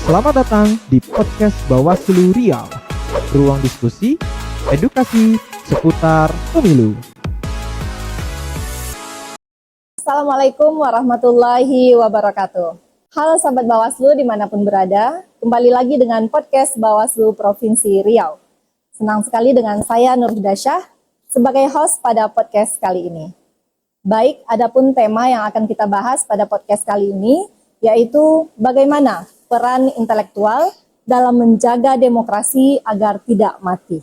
Selamat datang di podcast Bawaslu Riau. Ruang diskusi, edukasi seputar pemilu. Assalamualaikum warahmatullahi wabarakatuh. Halo sahabat Bawaslu dimanapun berada, kembali lagi dengan podcast Bawaslu Provinsi Riau. Senang sekali dengan saya Nur Hudasyah sebagai host pada podcast kali ini. Baik, adapun tema yang akan kita bahas pada podcast kali ini yaitu bagaimana peran intelektual dalam menjaga demokrasi agar tidak mati.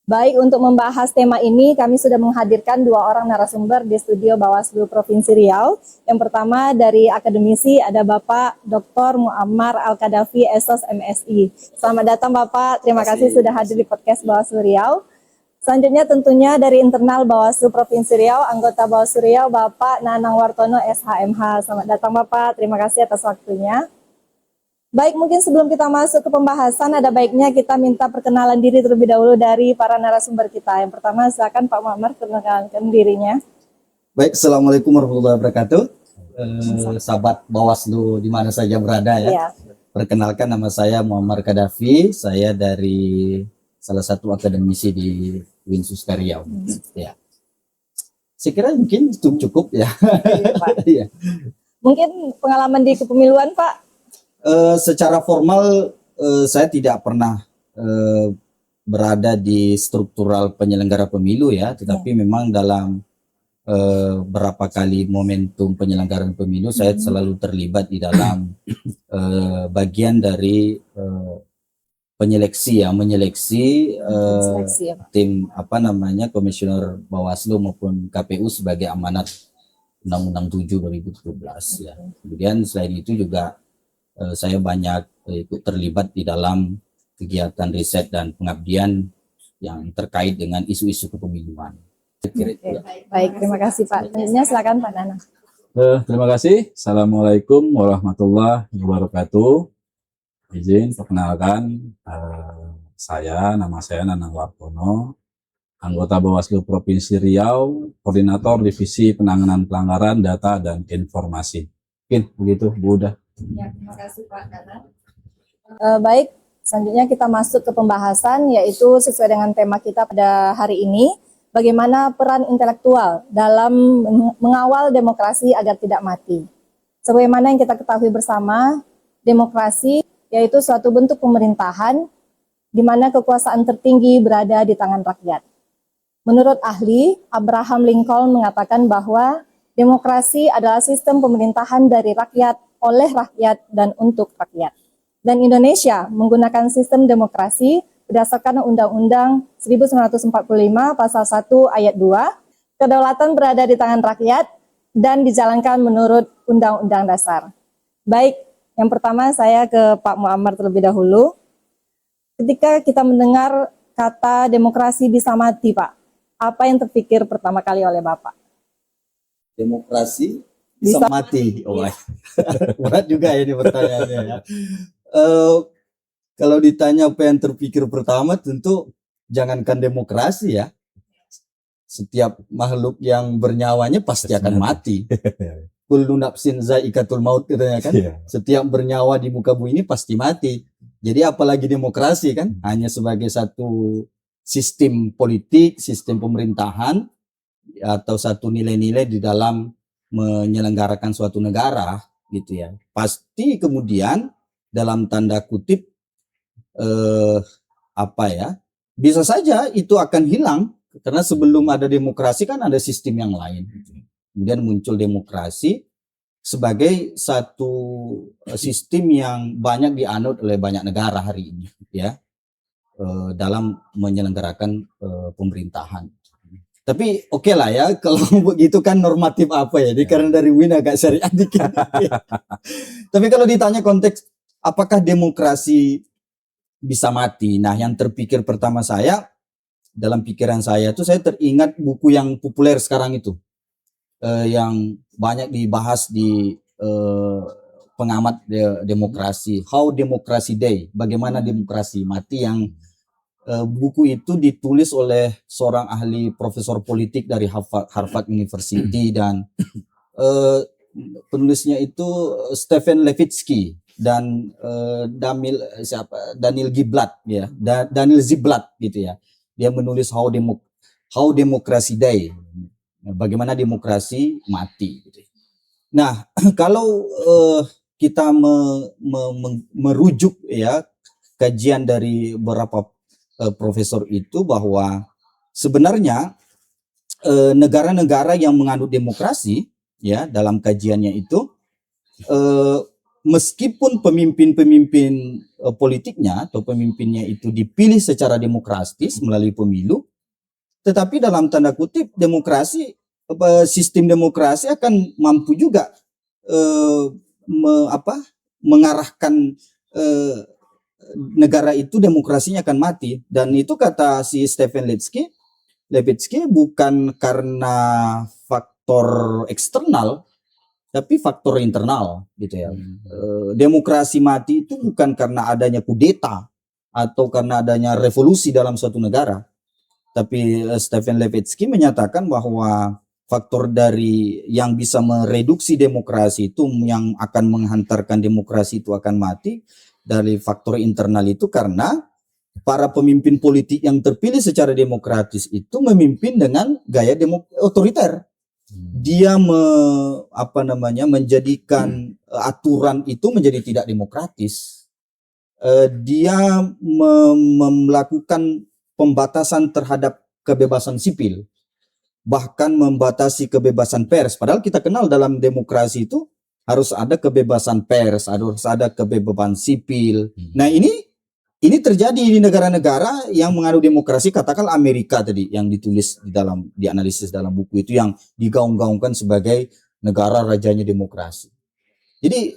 Baik, untuk membahas tema ini kami sudah menghadirkan dua orang narasumber di studio Bawaslu Provinsi Riau. Yang pertama dari akademisi ada Bapak Dr. Muammar Al-Kadafi, SOS MSI. Selamat datang Bapak, terima kasih sudah hadir di podcast Bawaslu Riau. Selanjutnya tentunya dari internal Bawaslu Provinsi Riau, anggota Bawaslu Riau Bapak Nanang Wartono SHMH. Selamat datang Bapak, terima kasih atas waktunya. Baik, mungkin sebelum kita masuk ke pembahasan, ada baiknya kita minta perkenalan diri terlebih dahulu dari para narasumber kita. Yang pertama, silakan Pak Muammar perkenalkan dirinya. Baik, Assalamualaikum warahmatullahi wabarakatuh. Sahabat Bawaslu di mana saja berada ya. Ya. Perkenalkan, nama saya Muammar Kadafi. Saya dari salah satu akademisi di Winsus Riau. Ya. Saya kira mungkin cukup ya. Iya, Pak. Ya. Mungkin pengalaman di kepemiluan Pak? Secara formal saya tidak pernah berada di struktural penyelenggara pemilu ya, tetapi memang dalam berapa kali momentum penyelenggaraan pemilu saya selalu terlibat di dalam bagian dari menyeleksi tim komisioner Bawaslu maupun KPU sebagai amanat Undang-Undang 7 2017 ya. Kemudian selain itu juga saya banyak ikut terlibat di dalam kegiatan riset dan pengabdian yang terkait dengan isu-isu kepemiluan. Baik, terima kasih Pak. Selanjutnya silakan Pak Nanang. Terima kasih. Assalamualaikum warahmatullahi wabarakatuh. Izin perkenalkan, nama saya Nanang Wartono, anggota Bawaslu Provinsi Riau, Koordinator Divisi Penanganan Pelanggaran Data dan Informasi. Mungkin begitu, Bu Uda. Ya, terima kasih Pak Nanang. Baik, selanjutnya kita masuk ke pembahasan, yaitu sesuai dengan tema kita pada hari ini, bagaimana peran intelektual dalam mengawal demokrasi agar tidak mati. Sebagaimana yang kita ketahui bersama, demokrasi yaitu suatu bentuk pemerintahan di mana kekuasaan tertinggi berada di tangan rakyat. Menurut ahli, Abraham Lincoln mengatakan bahwa demokrasi adalah sistem pemerintahan dari rakyat, oleh rakyat, dan untuk rakyat. Dan Indonesia menggunakan sistem demokrasi berdasarkan Undang-Undang 1945 Pasal 1 Ayat 2, kedaulatan berada di tangan rakyat dan dijalankan menurut Undang-Undang Dasar. Baik, yang pertama saya ke Pak Muammar terlebih dahulu. Ketika kita mendengar kata demokrasi bisa mati, Pak, apa yang terpikir pertama kali oleh Bapak? Demokrasi bisa mati. Oh, berat juga ini pertanyaannya ya. Kalau ditanya apa yang terpikir pertama, tentu jangankan demokrasi ya. Setiap makhluk yang bernyawa pasti akan mati. Kullu nafsin za'iqatul maut katanya kan. Setiap bernyawa di muka bumi ini pasti mati. Jadi apalagi demokrasi kan, hanya sebagai satu sistem politik, sistem pemerintahan atau satu nilai-nilai di dalam menyelenggarakan suatu negara gitu ya. Pasti kemudian dalam tanda kutip bisa saja itu akan hilang karena sebelum ada demokrasi kan ada sistem yang lain. Kemudian muncul demokrasi sebagai satu sistem yang banyak dianut oleh banyak negara hari ini ya, dalam menyelenggarakan pemerintahan. Tapi oke lah ya, kalau begitu kan normatif apa ya, karena dari Win agak syariat dikit. Tapi kalau ditanya konteks apakah demokrasi bisa mati, nah yang terpikir pertama saya, dalam pikiran saya itu saya teringat buku yang populer sekarang itu, yang banyak dibahas di pengamat demokrasi, How Democracy Day, bagaimana demokrasi mati, yang buku itu ditulis oleh seorang ahli profesor politik dari Harvard University dan penulisnya itu Stephen Levitsky. dan Daniel Giblat ya, Daniel Ziblatt gitu ya. Dia menulis How Democracy Die, bagaimana demokrasi mati gitu. Nah, kalau kita merujuk ya kajian dari beberapa profesor itu, bahwa sebenarnya negara-negara yang menganut demokrasi ya, dalam kajiannya itu meskipun pemimpin-pemimpin politiknya atau pemimpinnya itu dipilih secara demokratis melalui pemilu, tetapi dalam tanda kutip sistem demokrasi akan mampu juga mengarahkan negara itu, demokrasinya akan mati. Dan itu kata si Stephen Levitsky bukan karena faktor eksternal, tapi faktor internal gitu ya. Demokrasi mati itu bukan karena adanya kudeta atau karena adanya revolusi dalam suatu negara. Tapi Stephen Levitsky menyatakan bahwa faktor dari yang bisa mereduksi demokrasi itu, yang akan menghantarkan demokrasi itu akan mati, dari faktor internal itu karena para pemimpin politik yang terpilih secara demokratis itu memimpin dengan gaya otoriter. Dia menjadikan aturan itu menjadi tidak demokratis. Dia melakukan pembatasan terhadap kebebasan sipil, bahkan membatasi kebebasan pers. Padahal kita kenal dalam demokrasi itu harus ada kebebasan pers, harus ada kebebasan sipil. Nah, ini terjadi di negara-negara yang menganut demokrasi, katakan Amerika tadi yang ditulis dianalisis dalam buku itu, yang digaung-gaungkan sebagai negara rajanya demokrasi. Jadi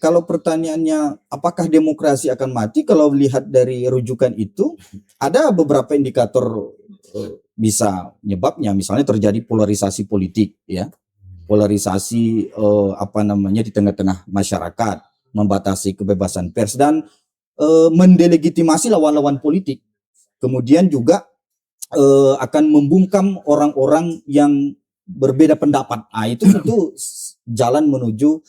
kalau pertanyaannya apakah demokrasi akan mati, kalau lihat dari rujukan itu ada beberapa indikator bisa penyebabnya. Misalnya terjadi polarisasi politik ya, polarisasi di tengah-tengah masyarakat, membatasi kebebasan pers dan mendelegitimasi lawan-lawan politik. Kemudian juga akan membungkam orang-orang yang berbeda pendapat. Itu jalan menuju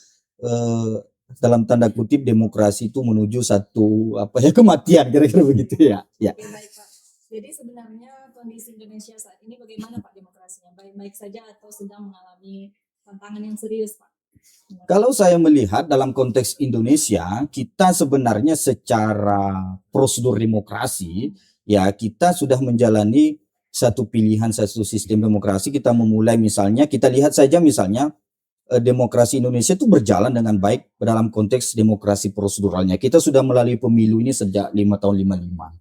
dalam tanda kutip demokrasi itu menuju satu kematian, kira-kira begitu ya. Ya. Baik, Pak. Jadi sebenarnya kondisi Indonesia saat ini bagaimana, Pak, demokrasinya? Baik-baik saja atau sedang mengalami tantangan yang serius, Pak? Kalau saya melihat dalam konteks Indonesia, kita sebenarnya secara prosedur demokrasi ya, kita sudah menjalani satu pilihan, satu sistem demokrasi. Kita memulai, misalnya kita lihat saja misalnya demokrasi Indonesia itu berjalan dengan baik dalam konteks demokrasi proseduralnya. Kita sudah melalui pemilu ini sejak 5 tahun 55.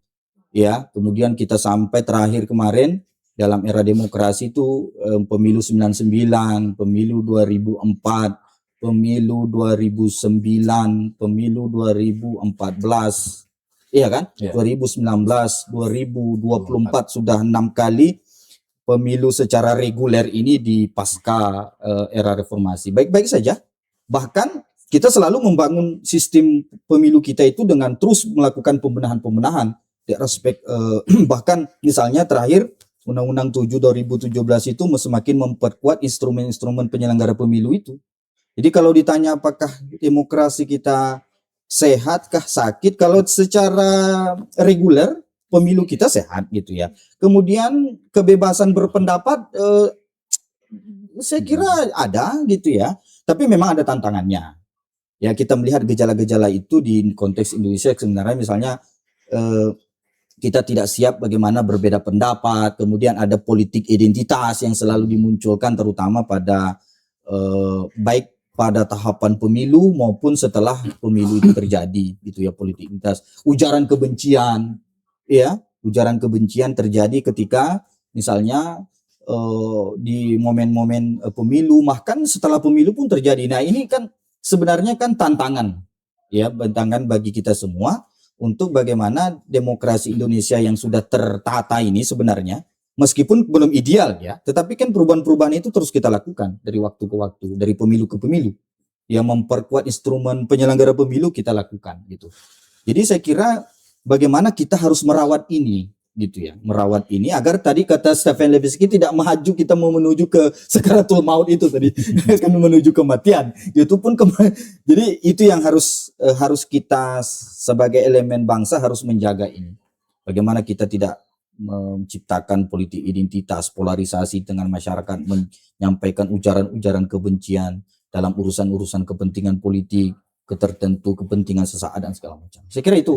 Ya, kemudian kita sampai terakhir kemarin dalam era demokrasi itu pemilu 99, pemilu 2004, pemilu 2009, pemilu 2014. Iya kan? Ya. 2019, 2024 sudah 6 kali pemilu secara reguler ini di pasca era reformasi. Baik-baik saja. Bahkan kita selalu membangun sistem pemilu kita itu dengan terus melakukan pembenahan-pembenahan di aspek bahkan misalnya terakhir Undang-Undang 7 2017 itu semakin memperkuat instrumen-instrumen penyelenggara pemilu itu. Jadi kalau ditanya apakah demokrasi kita sehatkah sakit, kalau secara reguler pemilu kita sehat gitu ya. Kemudian kebebasan berpendapat saya kira ada gitu ya. Tapi memang ada tantangannya. Ya, kita melihat gejala-gejala itu di konteks Indonesia sebenarnya, misalnya kita tidak siap bagaimana berbeda pendapat, kemudian ada politik identitas yang selalu dimunculkan terutama pada baik pada tahapan pemilu maupun setelah pemilu itu terjadi gitu ya, politik identitas. Ujaran kebencian ya, ujaran kebencian terjadi ketika misalnya di momen-momen pemilu, bahkan setelah pemilu pun terjadi. Nah, ini kan sebenarnya kan tantangan ya, tantangan bagi kita semua untuk bagaimana demokrasi Indonesia yang sudah tertata ini sebenarnya meskipun belum ideal ya, tetapi kan perubahan-perubahan itu terus kita lakukan dari waktu ke waktu, dari pemilu ke pemilu. Yang memperkuat instrumen penyelenggara pemilu kita lakukan gitu. Jadi saya kira bagaimana kita harus merawat ini gitu ya, merawat ini agar tadi kata Stephen Levitsky tidak maju kita mau menuju ke sakaratul maut itu tadi kan menuju kematian itu pun jadi itu yang harus kita sebagai elemen bangsa harus menjaga ini, bagaimana kita tidak menciptakan politik identitas, polarisasi dengan masyarakat, menyampaikan ujaran-ujaran kebencian dalam urusan-urusan kepentingan politik tertentu, kepentingan sesaat dan segala macam. Saya kira itu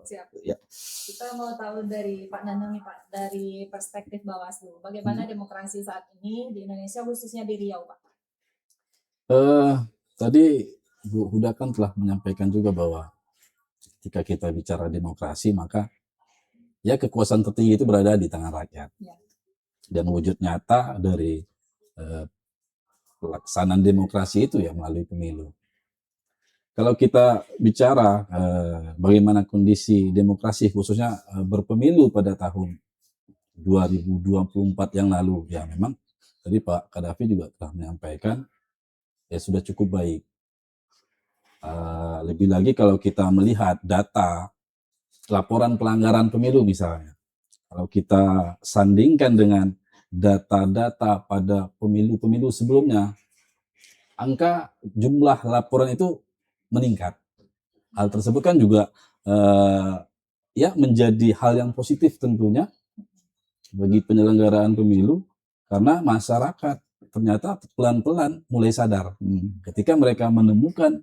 Siap. ya. Kita mau tahu dari Pak Nanang nih Pak, dari perspektif Bawaslu, bagaimana demokrasi saat ini di Indonesia khususnya di Riau Pak? Tadi Bu Huda kan telah menyampaikan juga bahwa ketika kita bicara demokrasi maka ya kekuasaan tertinggi itu berada di tangan rakyat. Ya. Dan wujud nyata dari pelaksanaan demokrasi itu ya melalui pemilu. Kalau kita bicara bagaimana kondisi demokrasi khususnya berpemilu pada tahun 2024 yang lalu, ya memang tadi Pak Kadafi juga telah menyampaikan ya sudah cukup baik. Lebih lagi kalau kita melihat data laporan pelanggaran pemilu misalnya, kalau kita sandingkan dengan data-data pada pemilu-pemilu sebelumnya, angka jumlah laporan itu meningkat. Hal tersebut kan juga ya menjadi hal yang positif tentunya bagi penyelenggaraan pemilu, karena masyarakat ternyata pelan-pelan mulai sadar ketika mereka menemukan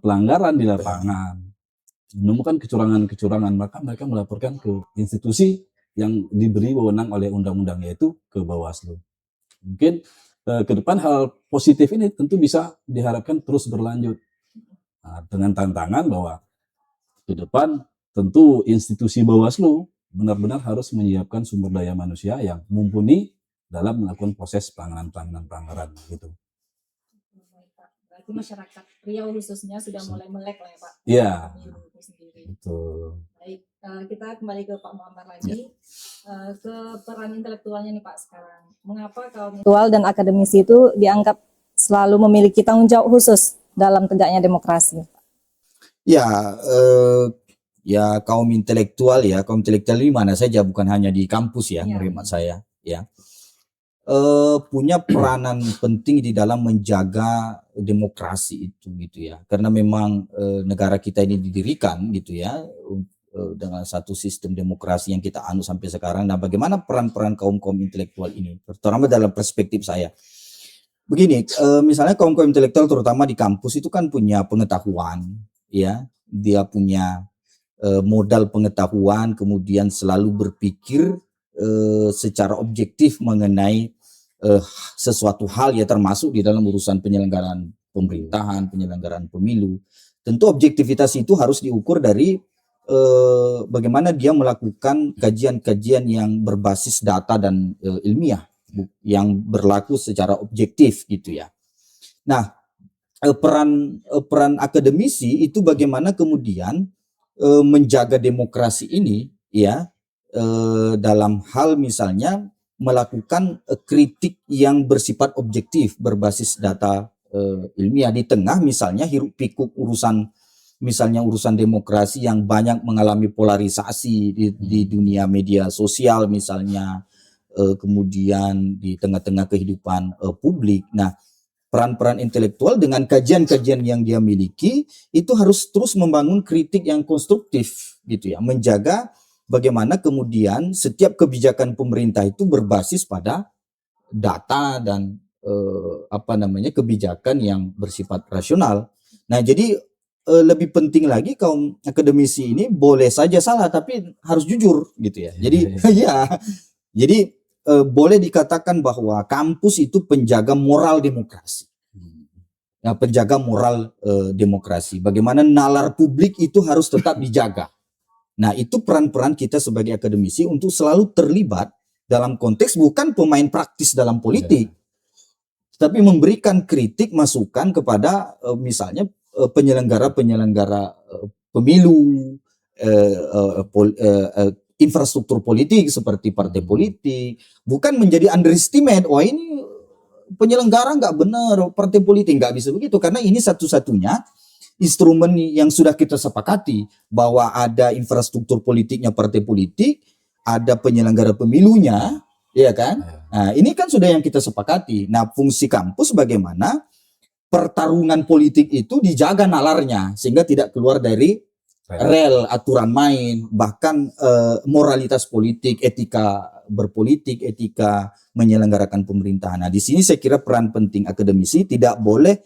pelanggaran di lapangan, menemukan kecurangan-kecurangan, maka mereka melaporkan ke institusi yang diberi wewenang oleh undang-undang, yaitu ke Bawaslu. Mungkin ke depan hal positif ini tentu bisa diharapkan terus berlanjut. Nah, dengan tantangan bahwa ke depan tentu institusi Bawaslu benar-benar harus menyiapkan sumber daya manusia yang mumpuni dalam melakukan proses pelanggaran gitu. Berarti masyarakat Riau khususnya sudah mulai melek lah ya Pak? Iya. Pemilu sendiri. Betul. Baik, kita kembali ke Pak Muhammad lagi, ke peran intelektualnya nih Pak sekarang. Mengapa kaum intelektual dan akademisi itu dianggap selalu memiliki tanggung jawab khusus dalam tegaknya demokrasi? Ya, ya kaum intelektual di mana saja, bukan hanya di kampus ya, menurut saya ya, punya peranan penting di dalam menjaga demokrasi itu gitu ya, karena memang negara kita ini didirikan gitu ya dengan satu sistem demokrasi yang kita anut sampai sekarang. Nah, bagaimana peran-peran kaum intelektual ini, terutama dalam perspektif saya? Begini, misalnya kaum intelektual terutama di kampus itu kan punya pengetahuan, ya, dia punya modal pengetahuan, kemudian selalu berpikir secara objektif mengenai sesuatu hal ya, termasuk di dalam urusan penyelenggaraan pemerintahan, penyelenggaraan pemilu. Tentu objektivitas itu harus diukur dari bagaimana dia melakukan kajian-kajian yang berbasis data dan ilmiah, yang berlaku secara objektif gitu ya. Nah, peran akademisi itu bagaimana kemudian menjaga demokrasi ini ya, dalam hal misalnya melakukan kritik yang bersifat objektif berbasis data ilmiah di tengah misalnya hiruk pikuk urusan demokrasi yang banyak mengalami polarisasi di dunia media sosial misalnya, kemudian di tengah-tengah kehidupan publik. Nah, peran-peran intelektual dengan kajian-kajian yang dia miliki itu harus terus membangun kritik yang konstruktif gitu ya, menjaga bagaimana kemudian setiap kebijakan pemerintah itu berbasis pada data dan kebijakan yang bersifat rasional. Nah, jadi lebih penting lagi kaum akademisi ini boleh saja salah tapi harus jujur gitu ya. Jadi jadi boleh dikatakan bahwa kampus itu penjaga moral demokrasi. Nah, penjaga moral demokrasi. Bagaimana nalar publik itu harus tetap dijaga. Nah, itu peran-peran kita sebagai akademisi untuk selalu terlibat dalam konteks bukan pemain praktis dalam politik, tapi memberikan kritik, masukan kepada misalnya penyelenggara pemilu, infrastruktur politik seperti partai politik, bukan menjadi underestimate. Wah, ini penyelenggara nggak benar, partai politik nggak bisa begitu, karena ini satu-satunya instrumen yang sudah kita sepakati bahwa ada infrastruktur politiknya partai politik, ada penyelenggara pemilunya, ya kan? Nah, ini kan sudah yang kita sepakati. Nah, fungsi kampus bagaimana pertarungan politik itu dijaga nalarnya sehingga tidak keluar dari rel aturan main, bahkan moralitas politik, etika berpolitik, etika menyelenggarakan pemerintahan. Nah, di sini saya kira peran penting akademisi tidak boleh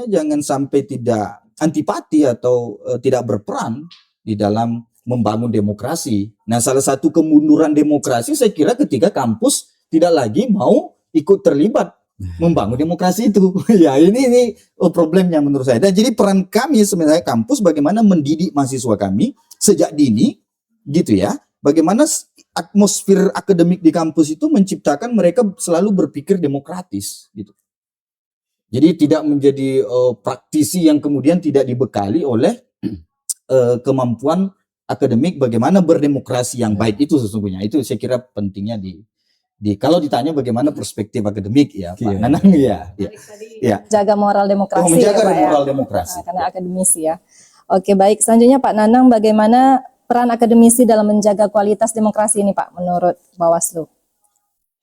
jangan sampai tidak antipati atau tidak berperan di dalam membangun demokrasi. Nah, salah satu kemunduran demokrasi saya kira ketika kampus tidak lagi mau ikut terlibat membangun demokrasi itu. Ya, ini problemnya menurut saya. Dan jadi peran kami sebenarnya kampus bagaimana mendidik mahasiswa kami sejak dini gitu ya. Bagaimana atmosfer akademik di kampus itu menciptakan mereka selalu berpikir demokratis gitu. Jadi tidak menjadi praktisi yang kemudian tidak dibekali oleh kemampuan akademik bagaimana berdemokrasi yang baik itu sesungguhnya. Itu saya kira pentingnya di kalau ditanya bagaimana perspektif akademik ya Pak Nanang ya. Jaga moral demokrasi. Menjaga ya, Pak, moral ya? demokrasi. Karena akademisi ya. Oke, baik. Selanjutnya Pak Nanang, bagaimana peran akademisi dalam menjaga kualitas demokrasi ini Pak menurut Bawaslu?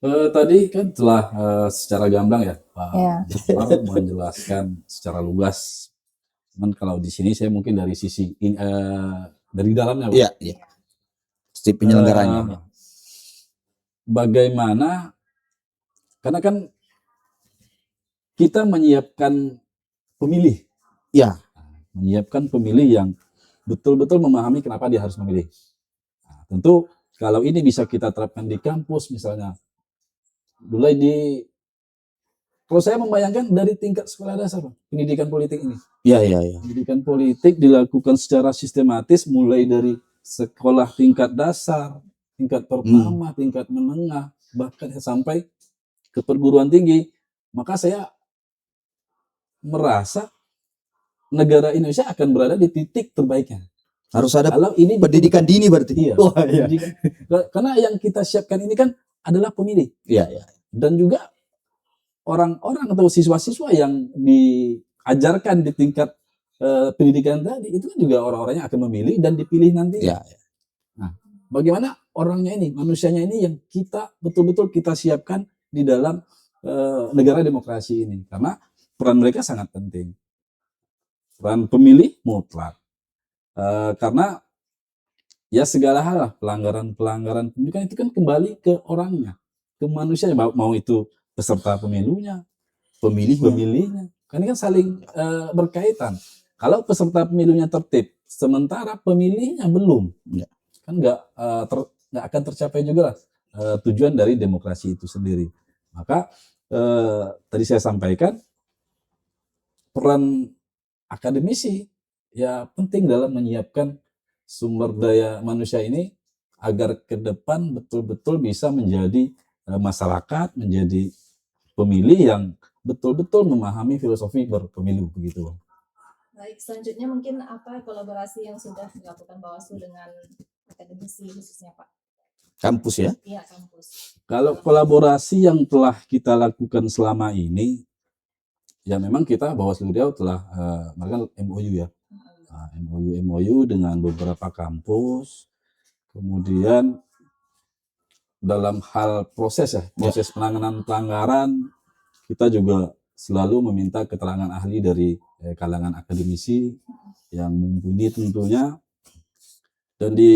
Tadi kan telah secara gamblang ya Pak Jafar menjelaskan secara luas. Cuman kalau di sini saya mungkin dari sisi dari dalamnya Pak. Iya. Sisi penyelenggaranya. Bagaimana, karena kan kita menyiapkan pemilih. Ya. Menyiapkan pemilih yang betul-betul memahami kenapa dia harus memilih. Nah, tentu kalau ini bisa kita terapkan di kampus misalnya, mulai kalau saya membayangkan dari tingkat sekolah dasar, pendidikan politik ini. Iya. Pendidikan politik dilakukan secara sistematis mulai dari sekolah tingkat dasar, tingkat pertama, tingkat menengah, bahkan sampai ke perguruan tinggi. Maka saya merasa negara Indonesia akan berada di titik terbaiknya. Harus ada kalau ini pendidikan dini berarti. Iya. Karena yang kita siapkan ini kan adalah pemilih. Iya. Dan juga orang-orang atau siswa-siswa yang diajarkan di tingkat pendidikan tadi itu kan juga orang-orangnya akan memilih dan dipilih nanti. Iya. Nah, bagaimana orangnya ini, manusianya ini yang kita betul-betul kita siapkan di dalam negara demokrasi ini, karena peran mereka sangat penting. Peran pemilih mutlak. Karena ya segala hal lah, pelanggaran pendidikan itu kan kembali ke orangnya, ke manusianya, mau itu peserta pemilunya, pemilihnya. Kan ini kan saling berkaitan. Kalau peserta pemilunya tertib, sementara pemilihnya belum, kan nggak akan tercapai juga lah tujuan dari demokrasi itu sendiri. Maka tadi saya sampaikan peran akademisi ya penting dalam menyiapkan sumber daya manusia ini agar ke depan betul-betul bisa menjadi masyarakat, menjadi pemilih yang betul-betul memahami filosofi berpemilu begitu. Baik, selanjutnya mungkin apa kolaborasi yang sudah dilakukan Bawaslu dengan akademisi khususnya Pak? Kampus ya? Iya, kampus. Kalau kolaborasi yang telah kita lakukan selama ini, ya memang kita Bawaslu Riau telah melakukan MOU ya. MOU dengan beberapa kampus. Kemudian dalam hal proses penanganan pelanggaran, kita juga selalu meminta keterangan ahli dari kalangan akademisi yang mumpuni tentunya. Dan di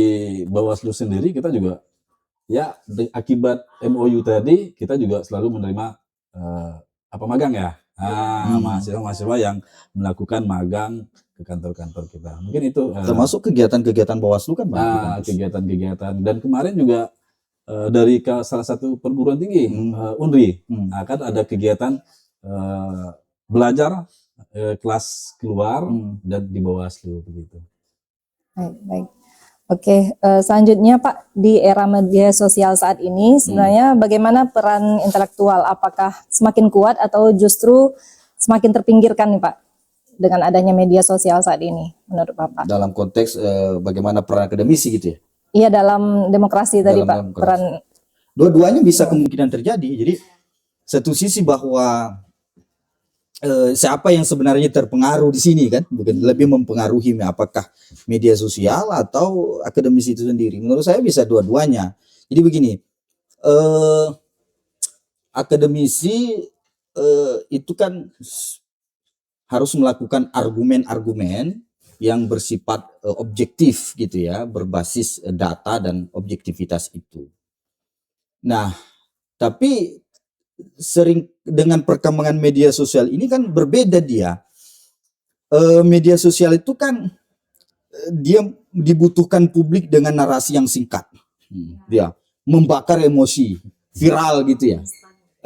Bawaslu sendiri kita juga ya akibat MOU tadi kita juga selalu menerima magang ya. Mahasiswa-mahasiswa yang melakukan magang ke kantor-kantor kita. Mungkin itu termasuk kegiatan-kegiatan Bawaslu kan Pak? Kegiatan-kegiatan. Dan kemarin juga dari salah satu perguruan tinggi UNRI akan ada kegiatan belajar kelas keluar dan di Bawaslu begitu. Baik. Oke, selanjutnya Pak, di era media sosial saat ini sebenarnya bagaimana peran intelektual? Apakah semakin kuat atau justru semakin terpinggirkan nih Pak dengan adanya media sosial saat ini menurut Bapak? Dalam konteks bagaimana peran akademisi gitu ya? Iya, dalam demokrasi tadi Pak, peran dua-duanya bisa kemungkinan terjadi. Jadi satu sisi bahwa siapa yang sebenarnya terpengaruh di sini kan, bukan lebih mempengaruhi apakah media sosial atau akademisi itu sendiri. Menurut saya bisa dua-duanya. Jadi begini, eh, akademisi itu kan harus melakukan argumen-argumen yang bersifat objektif gitu ya, berbasis data dan objektivitas itu. Nah, tapi sering dengan perkembangan media sosial ini kan berbeda dia. Media sosial itu kan dia dibutuhkan publik dengan narasi yang singkat. Dia membakar emosi, viral gitu ya.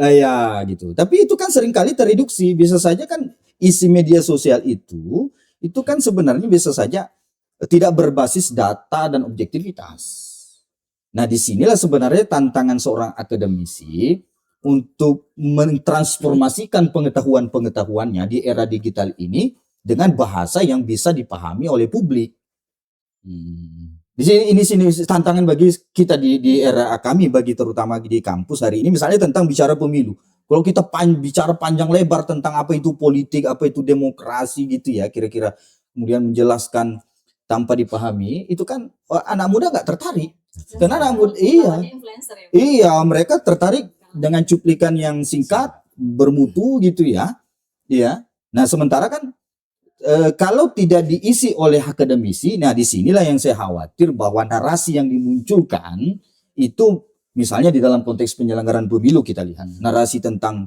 Ya gitu. Tapi itu kan seringkali tereduksi. Bisa saja kan isi media sosial itu kan sebenarnya bisa saja tidak berbasis data dan objektivitas. Nah, disinilah sebenarnya tantangan seorang akademisi untuk mentransformasikan pengetahuan-pengetahuannya di era digital ini dengan bahasa yang bisa dipahami oleh publik. Di sini tantangan bagi kita di era kami, bagi terutama di kampus hari ini, misalnya tentang bicara pemilu. Kalau kita bicara panjang lebar tentang apa itu politik, apa itu demokrasi gitu ya, kira-kira kemudian menjelaskan tanpa dipahami, itu kan anak muda nggak tertarik. Karena anak muda, iya, mereka tertarik dengan cuplikan yang singkat, bermutu gitu ya, iya. Nah, sementara kan kalau tidak diisi oleh akademisi, nah disinilah yang saya khawatir bahwa narasi yang dimunculkan itu, misalnya di dalam konteks penyelenggaraan pemilu kita lihat, narasi tentang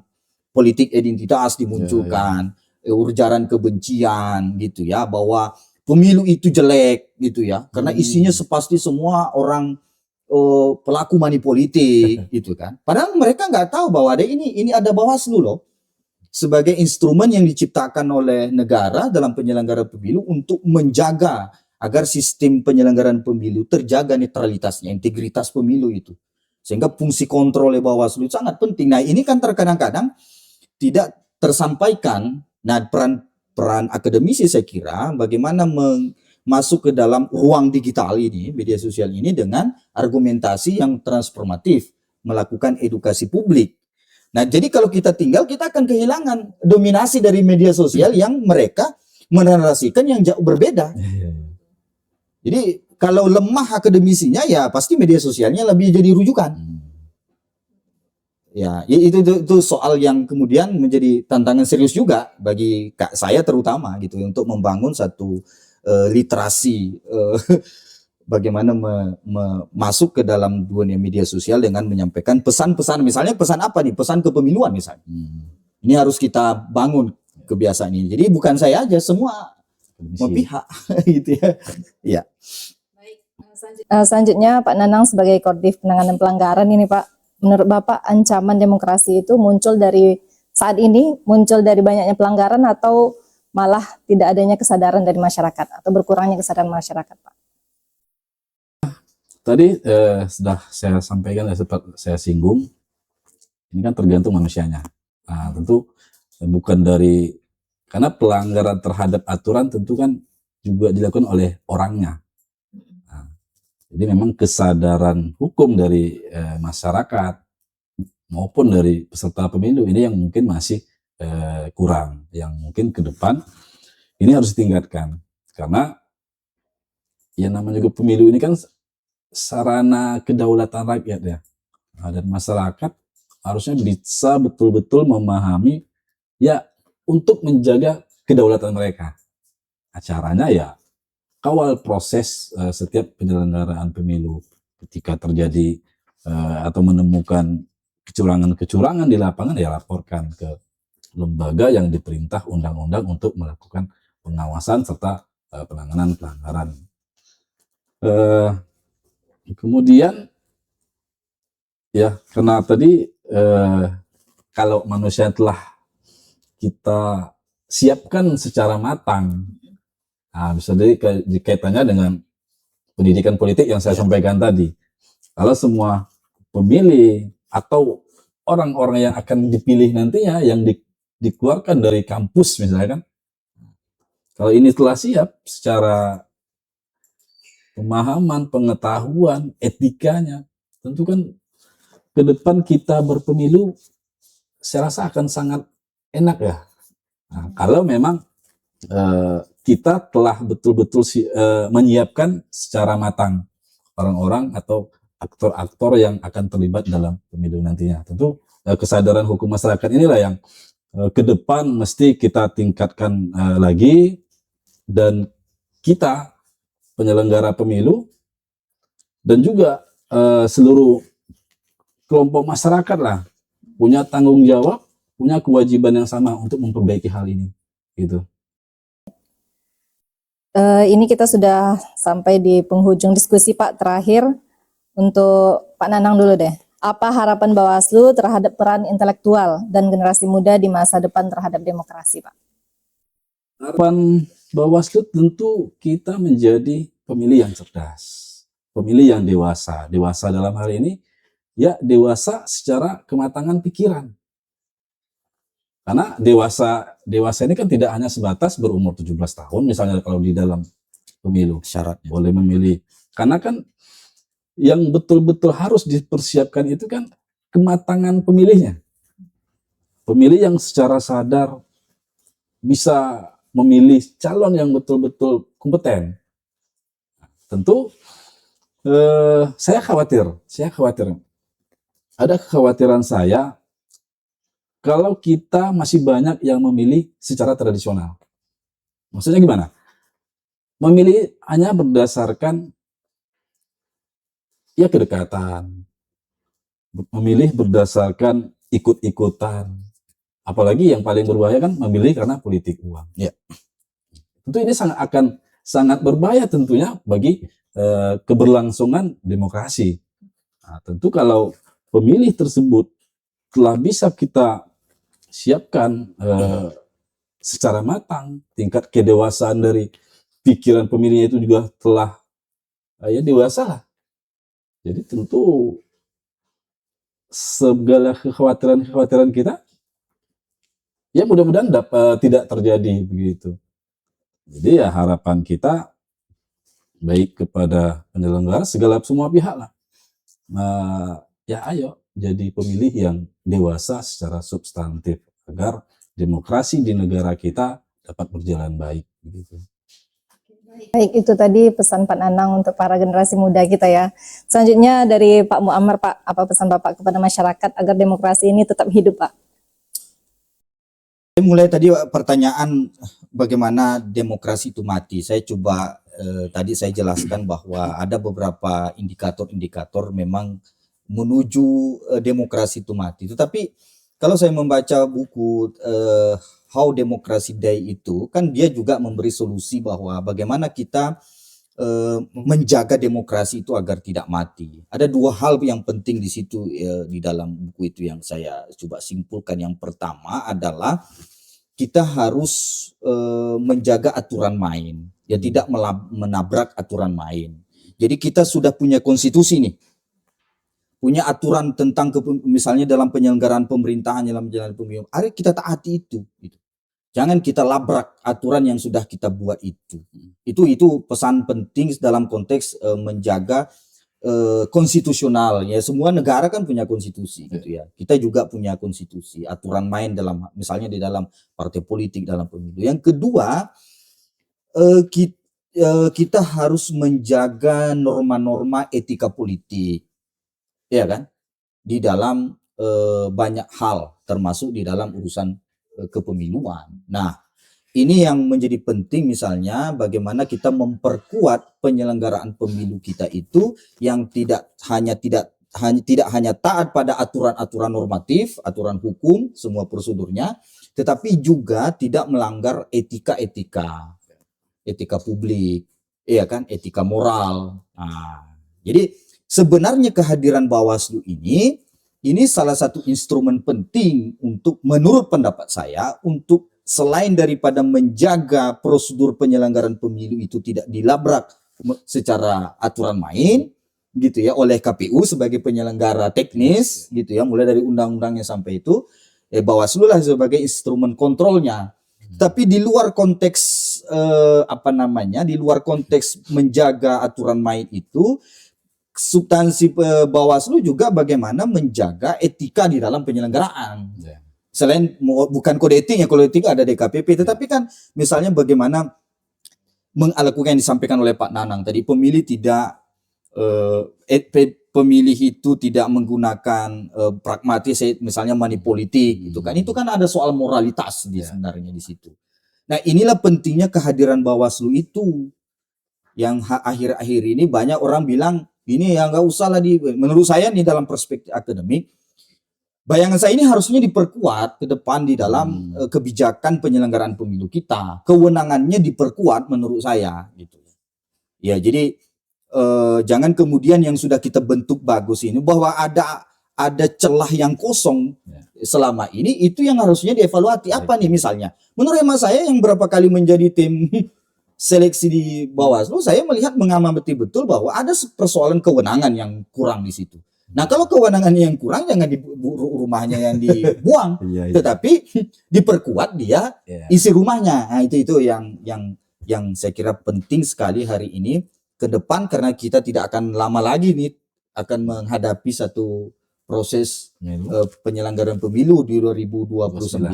politik identitas dimunculkan, ujaran kebencian gitu ya, bahwa pemilu itu jelek gitu ya, karena isinya sepasti semua orang pelaku money politik gitu kan. Padahal mereka nggak tahu bahwa ini ada Bawaslu loh, sebagai instrumen yang diciptakan oleh negara dalam penyelenggaraan pemilu untuk menjaga agar sistem penyelenggaraan pemilu terjaga netralitasnya, integritas pemilu itu. Sehingga fungsi kontrol oleh Bawaslu sangat penting. Nah, ini kan terkadang-kadang tidak tersampaikan. Nah, peran akademisi saya kira bagaimana masuk ke dalam ruang digital ini, media sosial ini dengan argumentasi yang transformatif, melakukan edukasi publik. Nah, jadi kalau kita tinggal, kita akan kehilangan dominasi dari media sosial yang mereka menarasikan yang jauh berbeda. Jadi kalau lemah akademisinya, ya pasti media sosialnya lebih jadi rujukan. Ya, itu soal yang kemudian menjadi tantangan serius juga bagi saya terutama gitu, untuk membangun satu literasi bagaimana masuk ke dalam dunia media sosial dengan menyampaikan pesan-pesan, misalnya pesan apa nih, pesan kepemiluan misalnya. Ini harus kita bangun kebiasaan ini. Jadi bukan saya aja, semua pihak gitu ya. Ya. Selanjutnya Pak Nanang sebagai Koordinator Penanganan Pelanggaran ini Pak, menurut Bapak ancaman demokrasi itu muncul dari saat ini, muncul dari banyaknya pelanggaran atau malah tidak adanya kesadaran dari masyarakat atau berkurangnya kesadaran masyarakat Pak? Tadi sudah saya sampaikan, sempat saya singgung, ini kan tergantung manusianya. Nah, tentu bukan dari, karena pelanggaran terhadap aturan tentu kan juga dilakukan oleh orangnya. Nah, jadi memang kesadaran hukum dari masyarakat maupun dari peserta pemilu ini yang mungkin masih kurang, yang mungkin ke depan ini harus ditingkatkan. Karena ya namanya juga pemilu ini kan sarana kedaulatan rakyat ya. Nah, dan masyarakat harusnya bisa betul-betul memahami ya untuk menjaga kedaulatan mereka. Nah, caranya ya kawal proses setiap penyelenggaraan pemilu. Ketika terjadi atau menemukan kecurangan-kecurangan di lapangan, ya laporkan ke lembaga yang diperintah undang-undang untuk melakukan pengawasan serta penanganan pelanggaran. Kemudian ya, karena tadi kalau manusia telah kita siapkan secara matang, nah, bisa dikaitannya dengan pendidikan politik yang saya sampaikan tadi. Kalau semua pemilih atau orang-orang yang akan dipilih nantinya yang dikeluarkan dari kampus misalnya kan, kalau ini telah siap secara pemahaman, pengetahuan, etikanya, tentu kan ke depan kita berpemilu saya rasa akan sangat enak ya. Nah, kalau memang kita telah betul-betul menyiapkan secara matang orang-orang atau aktor-aktor yang akan terlibat dalam pemilu nantinya. Tentu kesadaran hukum masyarakat inilah yang ke depan mesti kita tingkatkan lagi, dan kita penyelenggara pemilu dan juga seluruh kelompok masyarakat lah punya tanggung jawab, punya kewajiban yang sama untuk memperbaiki hal ini, gitu. Ini kita sudah sampai di penghujung diskusi Pak. Terakhir untuk Pak Nanang dulu deh. Apa harapan Bawaslu terhadap peran intelektual dan generasi muda di masa depan terhadap demokrasi, Pak? Harapan Bawaslu tentu kita menjadi pemilih yang cerdas, pemilih yang dewasa. Dewasa dalam hal ini, ya dewasa secara kematangan pikiran. Karena dewasa ini kan tidak hanya sebatas berumur 17 tahun, misalnya kalau di dalam pemilu. Syaratnya. Boleh memilih. Karena kan yang betul-betul harus dipersiapkan itu kan kematangan pemilihnya. Pemilih yang secara sadar bisa memilih calon yang betul-betul kompeten. Tentu saya khawatir. Ada kekhawatiran saya kalau kita masih banyak yang memilih secara tradisional. Maksudnya gimana? Memilih hanya berdasarkan ya kedekatan, memilih berdasarkan ikut-ikutan, apalagi yang paling berbahaya kan memilih karena politik uang. Ya. Tentu ini akan sangat berbahaya tentunya bagi keberlangsungan demokrasi. Nah, tentu kalau pemilih tersebut telah bisa kita siapkan secara matang, tingkat kedewasaan dari pikiran pemilihnya itu juga telah ya dewasa lah. Jadi tentu segala kekhawatiran kita ya mudah-mudahan tidak terjadi begitu. Jadi ya harapan kita baik kepada penyelenggara segala semua pihak lah. Ya ayo jadi pemilih yang dewasa secara substantif agar demokrasi di negara kita dapat berjalan baik begitu. Baik, itu tadi pesan Pak Nanang untuk para generasi muda kita ya. Selanjutnya dari Pak Muammar, Pak, apa pesan Bapak kepada masyarakat agar demokrasi ini tetap hidup, Pak? Mulai tadi pertanyaan bagaimana demokrasi itu mati. Saya coba tadi saya jelaskan bahwa ada beberapa indikator-indikator memang menuju demokrasi itu mati. Tetapi kalau saya membaca buku How Democracy Die itu, kan dia juga memberi solusi bahwa bagaimana kita menjaga demokrasi itu agar tidak mati. Ada dua hal yang penting di situ di dalam buku itu yang saya coba simpulkan. Yang pertama adalah kita harus menjaga aturan main, ya tidak menabrak aturan main. Jadi kita sudah punya konstitusi nih, punya aturan tentang misalnya dalam penyelenggaraan pemerintahan, dalam menjalani pemilu, mari kita taati itu. Gitu. Jangan kita labrak aturan yang sudah kita buat itu. Itu pesan penting dalam konteks menjaga konstitusional. Ya semua negara kan punya konstitusi gitu ya. Kita juga punya konstitusi, aturan main dalam misalnya di dalam partai politik dalam pemilu. Yang kedua, kita harus menjaga norma-norma etika politik. Ya kan? Di dalam banyak hal termasuk di dalam urusan kepemiluan. Nah, ini yang menjadi penting misalnya bagaimana kita memperkuat penyelenggaraan pemilu kita itu yang tidak hanya taat pada aturan-aturan normatif, aturan hukum, semua prosedurnya, tetapi juga tidak melanggar etika publik, ya kan, etika moral. Nah, jadi sebenarnya kehadiran Bawaslu ini salah satu instrumen penting untuk menurut pendapat saya untuk selain daripada menjaga prosedur penyelenggaraan pemilu itu tidak dilabrak secara aturan main gitu ya oleh KPU sebagai penyelenggara teknis gitu ya, mulai dari undang-undangnya sampai itu Bawaslu lah sebagai instrumen kontrolnya. Tapi di luar konteks di luar konteks menjaga aturan main itu, substansi Bawaslu juga bagaimana menjaga etika di dalam penyelenggaraan. Selain bukan kode etik ya, kode etik ada DKPP, tetapi kan misalnya bagaimana melakukan yang disampaikan oleh Pak Nanang tadi, pemilih itu tidak menggunakan pragmatis, misalnya money politik gitu kan. Itu kan ada soal moralitas sebenarnya di situ. Nah, inilah pentingnya kehadiran Bawaslu itu. Yang akhir-akhir ini banyak orang bilang ini ya nggak usah lah menurut saya nih dalam perspektif akademik, bayangan saya ini harusnya diperkuat ke depan di dalam kebijakan penyelenggaraan pemilu kita. Kewenangannya diperkuat menurut saya gitu. Ya, jadi jangan kemudian yang sudah kita bentuk bagus ini bahwa ada celah yang kosong selama ini, itu yang harusnya dievaluasi. Apa nih misalnya? Menurut hemat saya yang berapa kali menjadi tim seleksi di Bawaslu, saya melihat mengamati betul bahwa ada persoalan kewenangan yang kurang di situ. Nah, kalau kewenangannya yang kurang, jangan rumahnya yang dibuang, tetapi diperkuat dia isi rumahnya. Nah, itu yang saya kira penting sekali hari ini ke depan, karena kita tidak akan lama lagi nih akan menghadapi satu proses penyelenggaraan pemilu di 2029,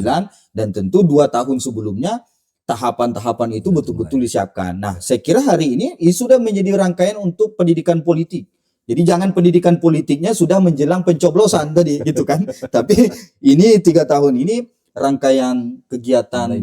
dan tentu 2 tahun sebelumnya tahapan-tahapan itu betul-betul disiapkan. Nah, saya kira hari ini sudah menjadi rangkaian untuk pendidikan politik. Jadi jangan pendidikan politiknya sudah menjelang pencoblosan tadi gitu kan. Tapi ini 3 tahun ini rangkaian kegiatan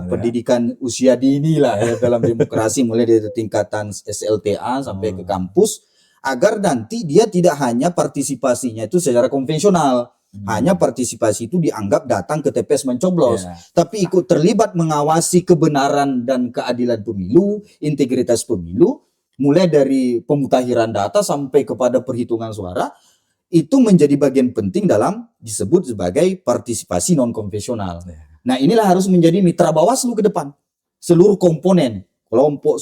pendidikan usia dini lah dalam demokrasi, mulai dari tingkatan SLTA sampai ke kampus, agar nanti dia tidak hanya partisipasinya itu secara konvensional. Hanya partisipasi itu dianggap datang ke TPS mencoblos, tapi ikut terlibat mengawasi kebenaran dan keadilan pemilu, integritas pemilu, mulai dari pemutakhiran data sampai kepada perhitungan suara, itu menjadi bagian penting dalam disebut sebagai partisipasi non konvensional. Nah, inilah harus menjadi mitra Bawaslu ke depan. Seluruh komponen, kelompok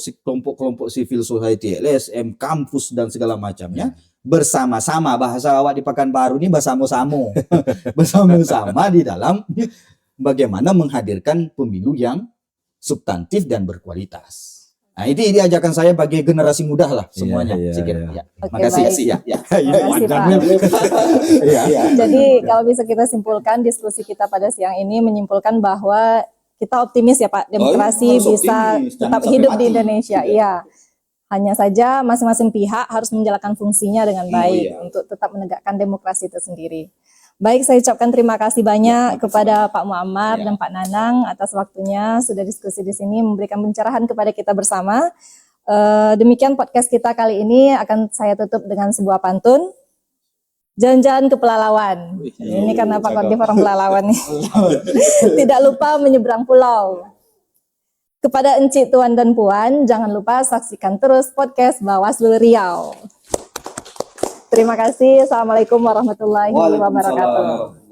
civil society, LSM, kampus dan segala macamnya bersama-sama, bahasa awak di Pekanbaru ini bersama-sama bersama-sama di dalam bagaimana menghadirkan pemilu yang substantif dan berkualitas. Nah, ini diajarkan saya bagi generasi muda lah semuanya. Terima kasih ya. Jadi kalau bisa kita simpulkan, diskusi kita pada siang ini menyimpulkan bahwa kita optimis ya Pak, demokrasi bisa tetap hidup di Indonesia. Iya. Hanya saja masing-masing pihak harus menjalankan fungsinya dengan baik untuk tetap menegakkan demokrasi itu sendiri. Baik, saya ucapkan terima kasih banyak kepada Pak Muammar dan Pak Nanang atas waktunya sudah diskusi di sini, memberikan pencerahan kepada kita bersama. Demikian podcast kita kali ini, akan saya tutup dengan sebuah pantun. Jalan-jalan ke Pelalawan. Ini karena Pak Kordif orang Pelalawan nih. Tidak lupa menyeberang pulau. Kepada encik, tuan dan puan, jangan lupa saksikan terus podcast Bawaslu Riau. Terima kasih. Assalamualaikum warahmatullahi wabarakatuh.